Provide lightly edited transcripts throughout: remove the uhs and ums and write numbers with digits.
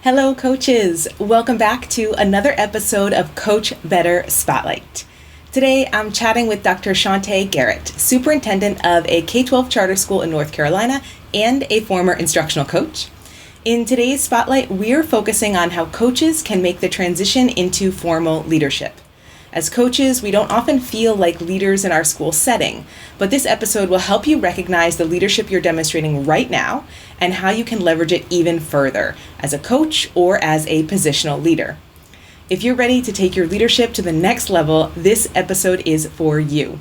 Hello, coaches. Welcome back to another episode of Coach Better Spotlight. Today, I'm chatting with Dr. Chaunté Garrett, superintendent of a K-12 charter school in North Carolina and a former instructional coach. In today's Spotlight, we're focusing on how coaches can make the transition into formal leadership. As coaches, we don't often feel like leaders in our school setting, but this episode will help you recognize the leadership you're demonstrating right now and how you can leverage it even further as a coach or as a positional leader. If you're ready to take your leadership to the next level, this episode is for you.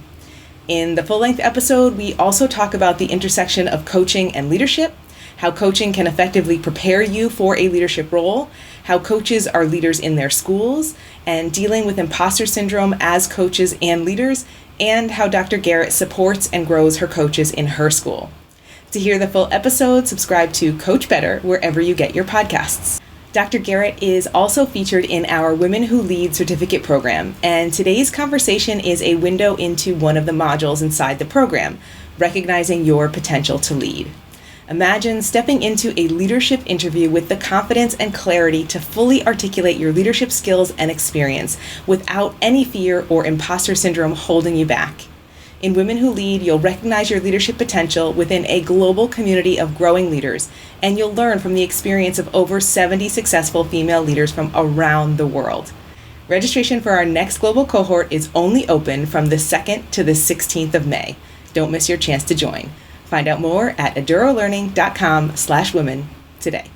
In the full-length episode, we also talk about the intersection of coaching and leadership, how coaching can effectively prepare you for a leadership role, how coaches are leaders in their schools, and dealing with imposter syndrome as coaches and leaders, and how Dr. Garrett supports and grows her coaches in her school. To hear the full episode, subscribe to Coach Better wherever you get your podcasts. Dr. Garrett is also featured in our Women Who Lead Certificate Program, and today's conversation is a window into one of the modules inside the program, recognizing your potential to lead. Imagine stepping into a leadership interview with the confidence and clarity to fully articulate your leadership skills and experience without any fear or imposter syndrome holding you back. In Women Who Lead, you'll recognize your leadership potential within a global community of growing leaders, and you'll learn from the experience of over 70 successful female leaders from around the world. Registration for our next global cohort is only open from the 2nd to the 16th of May. Don't miss your chance to join. Find out more at edurolearning.com/women today.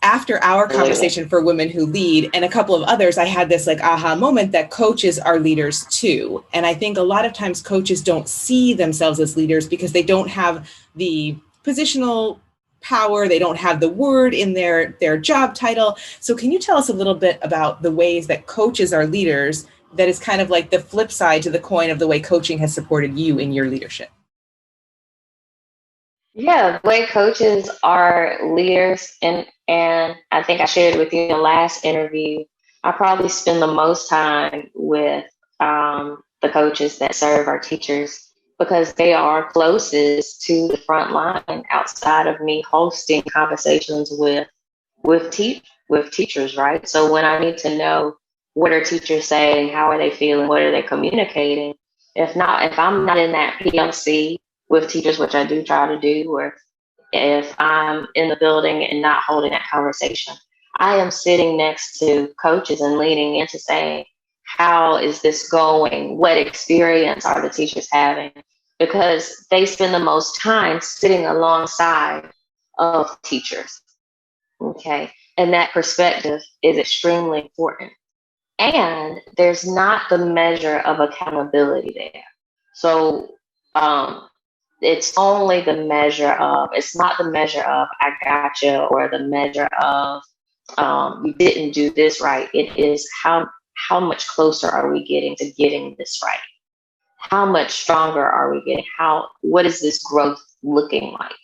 After our conversation for Women Who Lead and a couple of others, I had this aha moment that coaches are leaders too. And I think a lot of times coaches don't see themselves as leaders because they don't have the positional power. They don't have the word in their job title. So can you tell us a little bit about the ways that coaches are leaders that is kind of like the flip side to the coin of the way coaching has supported you in your leadership? Yeah, the way coaches are leaders, and I think I shared with you in the last interview, I probably spend the most time with the coaches that serve our teachers because they are closest to the front line outside of me hosting conversations with teachers, right? So when I need to know what are teachers saying, how are they feeling, what are they communicating, if I'm not in that PLC with teachers, which I do try to do, or if I'm in the building and not holding that conversation, I am sitting next to coaches and leaning into saying, how is this going? What experience are the teachers having? Because they spend the most time sitting alongside of teachers. Okay. And that perspective is extremely important. And there's not the measure of accountability there. So, it's only the measure of, it's not the measure of I gotcha or the measure of you didn't do this right. It is how much closer are we getting to getting this right? How much stronger are we getting? What is this growth looking like?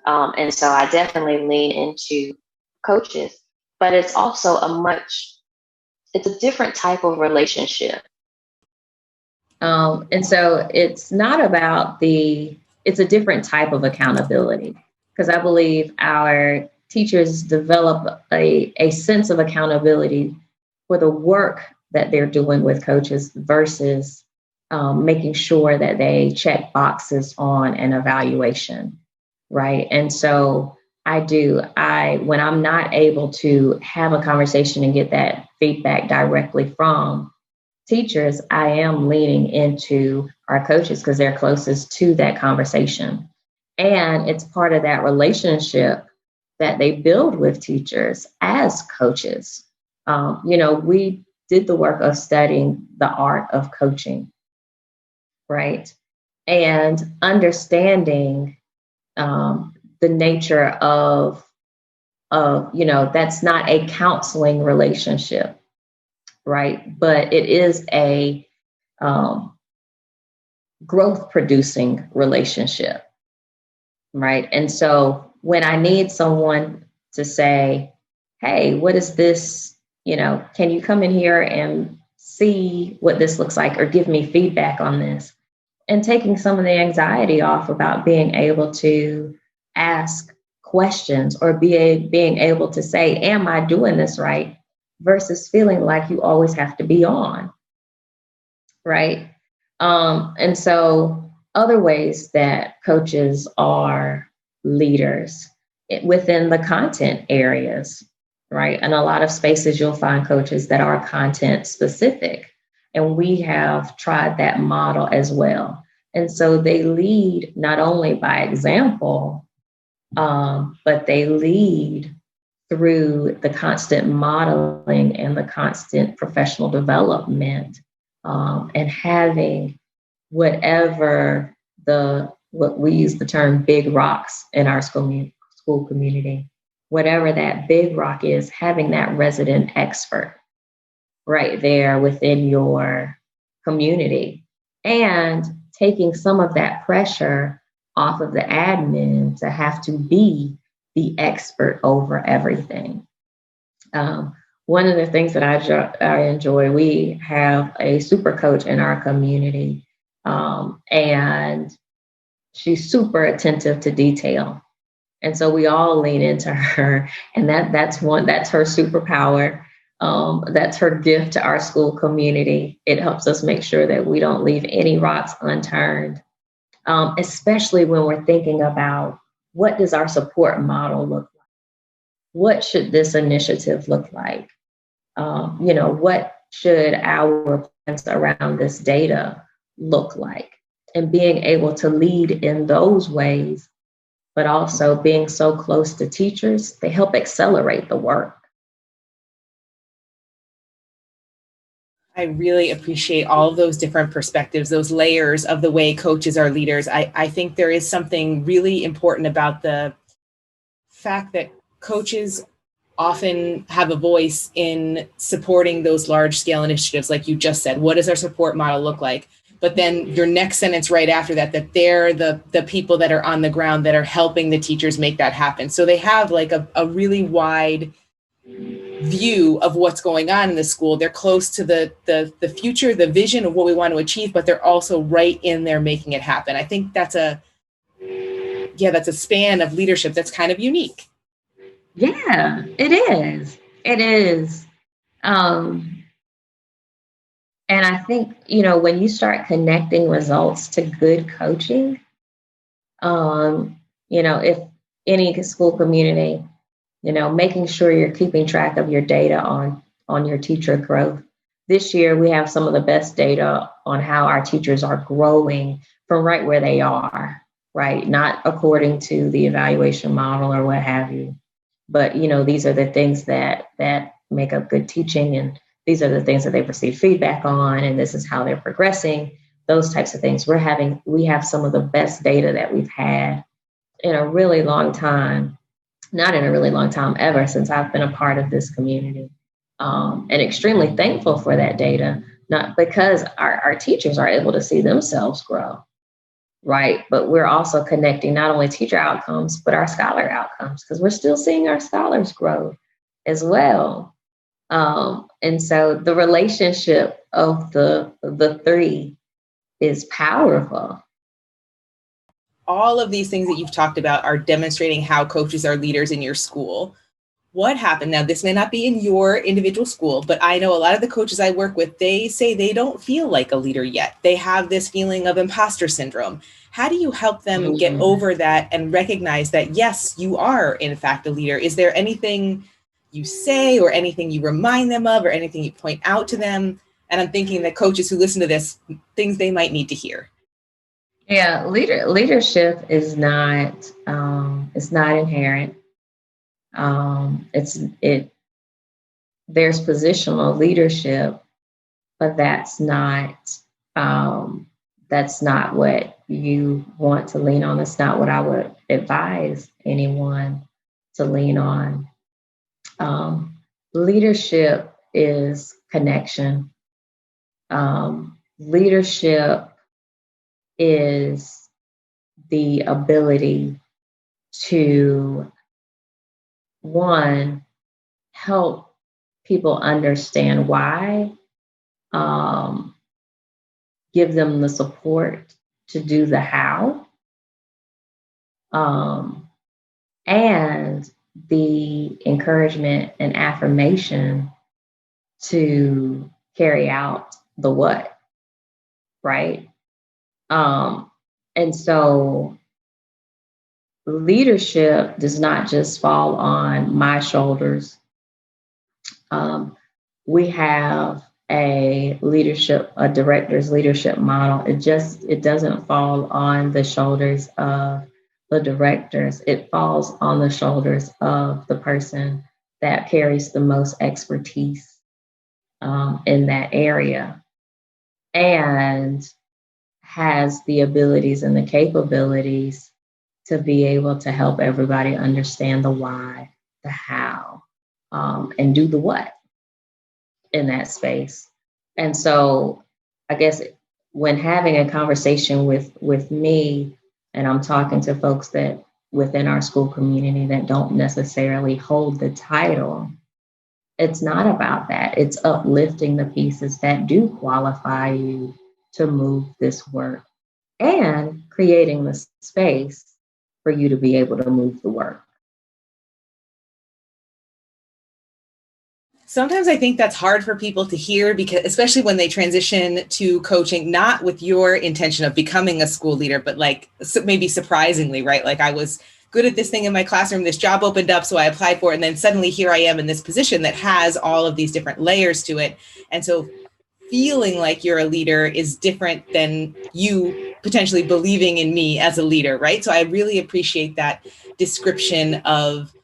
And so I definitely lean into coaches, but it's also it's a different type of relationship. And so it's not about it's a different type of accountability, because I believe our teachers develop a sense of accountability for the work that they're doing with coaches versus making sure that they check boxes on an evaluation, right? And so when I'm not able to have a conversation and get that feedback directly from teachers, I am leaning into our coaches because they're closest to that conversation. And it's part of that relationship that they build with teachers as coaches. We did the work of studying the art of coaching, right? and understanding the nature of, that's not a counseling relationship, right? But it is a growth producing relationship, right? And so when I need someone to say, hey, what is this? Can you come in here and see what this looks like, or give me feedback on this? And taking some of the anxiety off about being able to ask questions, or being able to say, am I doing this right? Versus feeling like you always have to be on, right? And so other ways that coaches are leaders within the content areas, right? And a lot of spaces you'll find coaches that are content specific. And we have tried that model as well. And so they lead not only by example, but they lead through the constant modeling and the constant professional development, and having whatever what we use the term big rocks in our school community, whatever that big rock is, having that resident expert right there within your community, and taking some of that pressure off of the admin to have to be the expert over everything. One of the things that I enjoy, we have a super coach in our community, and she's super attentive to detail. And so we all lean into her, and that's her superpower. That's her gift to our school community. It helps us make sure that we don't leave any rocks unturned, especially when we're thinking about, what does our support model look like? What should this initiative look like? What should our plans around this data look like? And being able to lead in those ways, but also being so close to teachers, they help accelerate the work. I really appreciate all of those different perspectives, those layers of the way coaches are leaders. I think there is something really important about the fact that coaches often have a voice in supporting those large scale initiatives. Like you just said, what does our support model look like? But then your next sentence right after that they're the people that are on the ground that are helping the teachers make that happen. So they have like a really wide view of what's going on in the school. They're close to the future, the vision of what we want to achieve, but they're also right in there making it happen. I think that's a span of leadership that's kind of unique. Yeah, it is. It is. And I think, when you start connecting results to good coaching, if any school community, making sure you're keeping track of your data on your teacher growth. This year, we have some of the best data on how our teachers are growing from right where they are, right? Not according to the evaluation model or what have you. But, these are the things that make up good teaching, and these are the things that they've received feedback on, and this is how they're progressing, those types of things. We have some of the best data that we've had in a really long time, not in a really long time ever, since I've been a part of this community, and extremely thankful for that data, not because our teachers are able to see themselves grow, right? But we're also connecting not only teacher outcomes, but our scholar outcomes, because we're still seeing our scholars grow as well. And so the relationship of the three is powerful. All of these things that you've talked about are demonstrating how coaches are leaders in your school. What happened? Now, this may not be in your individual school, but I know a lot of the coaches I work with, they say they don't feel like a leader yet. They have this feeling of imposter syndrome. How do you help them get over that and recognize that, yes, you are, in fact, a leader? Is there anything you say or anything you remind them of or anything you point out to them? And I'm thinking that coaches who listen to this, things they might need to hear. Yeah, leadership is not it's not inherent. There's positional leadership, but that's not that's not what you want to lean on. That's not what I would advise anyone to lean on. Leadership is connection. Leadership is the ability to, one, help people understand why, give them the support to do the how, and the encouragement and affirmation to carry out the what, right? And so leadership does not just fall on my shoulders. We have a director's leadership model. It doesn't fall on the shoulders of the directors. It falls on the shoulders of the person that carries the most expertise in that area and has the abilities and the capabilities to be able to help everybody understand the why, the how, and do the what in that space. And so I guess when having a conversation with me, and I'm talking to folks that within our school community that don't necessarily hold the title, it's not about that. It's uplifting the pieces that do qualify you to move this work and creating the space for you to be able to move the work. Sometimes I think that's hard for people to hear, because especially when they transition to coaching, not with your intention of becoming a school leader, but like maybe surprisingly, right? Like I was good at this thing in my classroom, this job opened up, so I applied for it. And then suddenly here I am in this position that has all of these different layers to it. And so feeling like you're a leader is different than you potentially believing in me as a leader, right? So I really appreciate that description of,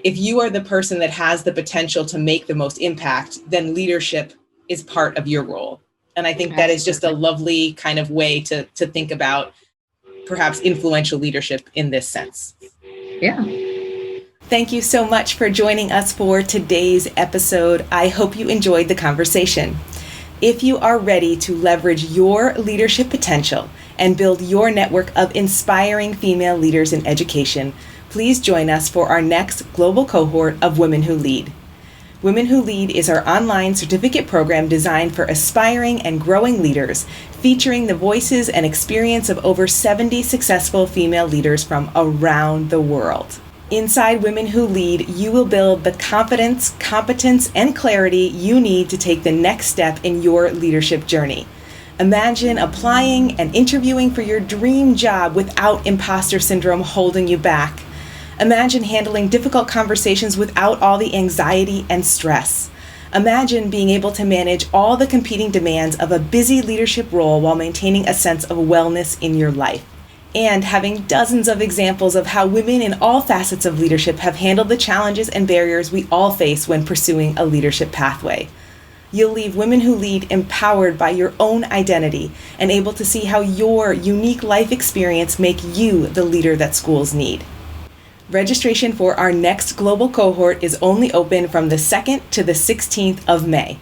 if you are the person that has the potential to make the most impact, then leadership is part of your role. And I think that is just a lovely kind of way to think about perhaps influential leadership in this sense. Yeah. Thank you so much for joining us for today's episode. I hope you enjoyed the conversation. If you are ready to leverage your leadership potential and build your network of inspiring female leaders in education, please join us for our next global cohort of Women Who Lead. Women Who Lead is our online certificate program designed for aspiring and growing leaders, featuring the voices and experience of over 70 successful female leaders from around the world. Inside Women Who Lead, you will build the confidence, competence, and clarity you need to take the next step in your leadership journey. Imagine applying and interviewing for your dream job without imposter syndrome holding you back. Imagine handling difficult conversations without all the anxiety and stress. Imagine being able to manage all the competing demands of a busy leadership role while maintaining a sense of wellness in your life. And having dozens of examples of how women in all facets of leadership have handled the challenges and barriers we all face when pursuing a leadership pathway. You'll leave Women Who Lead empowered by your own identity and able to see how your unique life experience make you the leader that schools need. Registration for our next global cohort is only open from the 2nd to the 16th of May.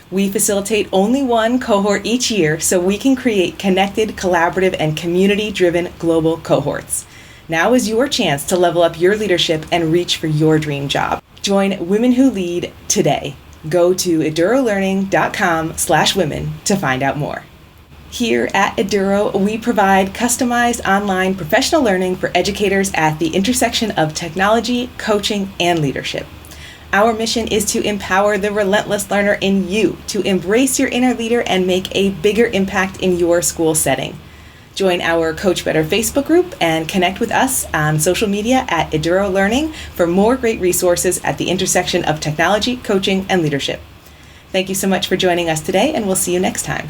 We facilitate only one cohort each year so we can create connected, collaborative, and community-driven global cohorts. Now is your chance to level up your leadership and reach for your dream job. Join Women Who Lead today. Go to edurolearning.com/women to find out more. Here at Eduro, we provide customized online professional learning for educators at the intersection of technology, coaching, and leadership. Our mission is to empower the relentless learner in you to embrace your inner leader and make a bigger impact in your school setting. Join our Coach Better Facebook group and connect with us on social media at Eduro Learning for more great resources at the intersection of technology, coaching, and leadership. Thank you so much for joining us today, and we'll see you next time.